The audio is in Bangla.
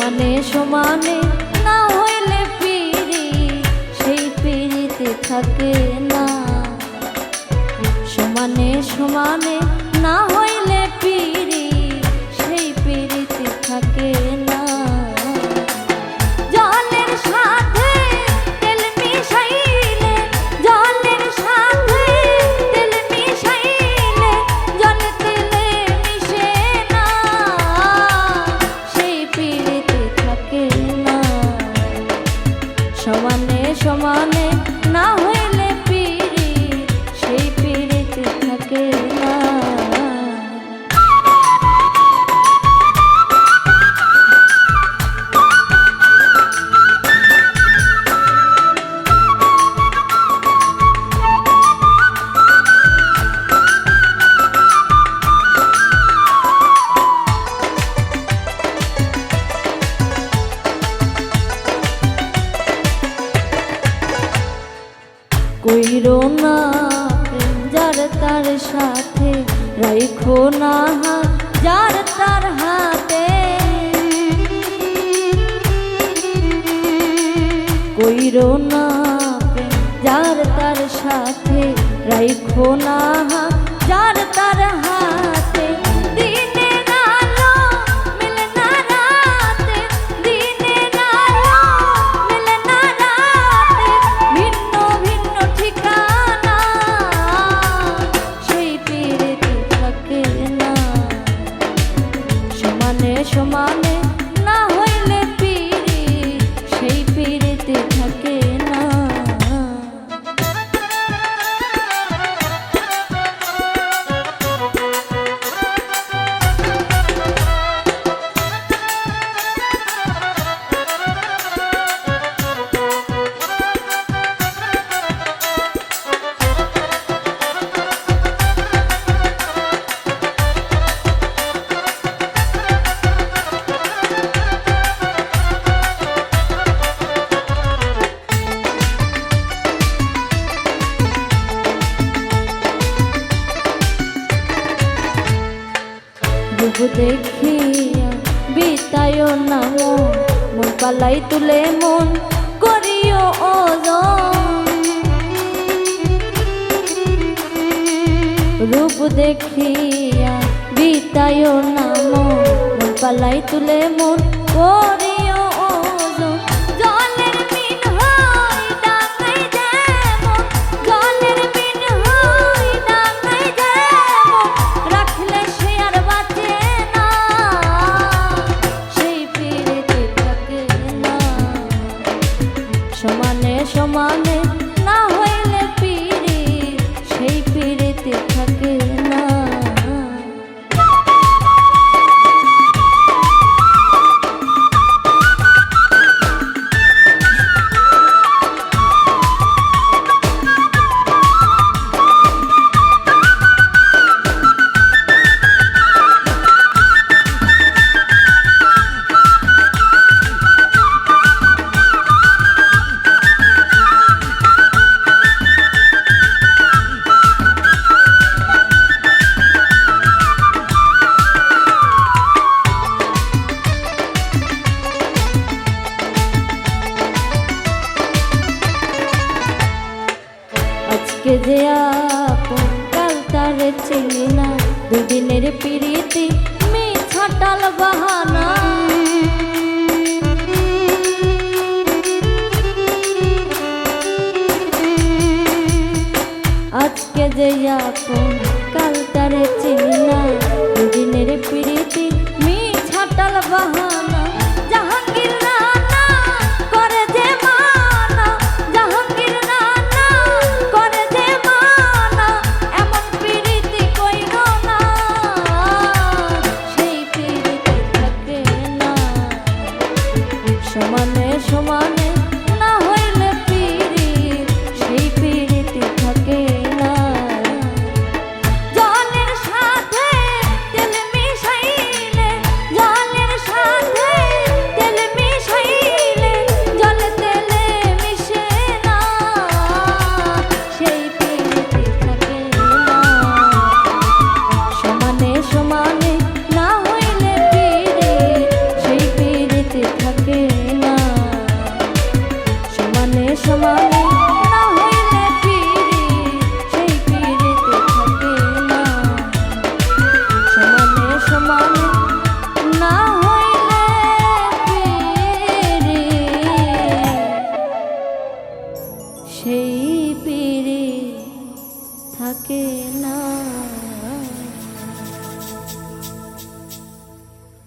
সমানে সমানে না হইলে পিড়ি সেই পিড়িতে থাকে না। সমানে সমানে না হইলে পিড়ি সেই পিড়িতে থাকে না। জলের সাথে তেল মিশাইলে, জলের সাথে তেল মিশাইলে জল তেলে মিশে না, সেই পিড়িতে থাকে না। সমানে সমানে না হইলে পিড়ি সেই পিড়িতে থাকে না। কইরো না প্রেম যার তার সাথে, রাইখো না যার তার হাতে। কইরো না প্রেম যার তার সাথে, রাইখো না যার তার হাতে। দিনের আলো মেলে না রাতে, দিনের আলো মেলে না রাতে, ভিন্ন ভিন্ন ঠিকানা সেই পিড়িতে থাকে না। সমানে সমানে না হইলে পিড়ি সেই পিড়িতে থাকে না। রূপ দেখিয়া বিতায় না মন, পালাই তুলে মন করিও ওজন। রূপ দেখিয়া বিতায় না মন, পালাই তুলে মন করিও ওজন। জলের মিন হই ডাঙাই যেমন, জলের মিন হই ডাঙাই যেমন, রাখলে সে আর বাঁচে না, সেই পিড়িতে থাকে না। সমানে সমানে না হইলে পিড়ি সেই পিড়িতে থাকে না। আজকে যে আপন কাল তারে চিনি না, দুদিনের পিড়িতে মিছা টাল বাহানা। আজকে যে আপন কাল তারে চিনি না,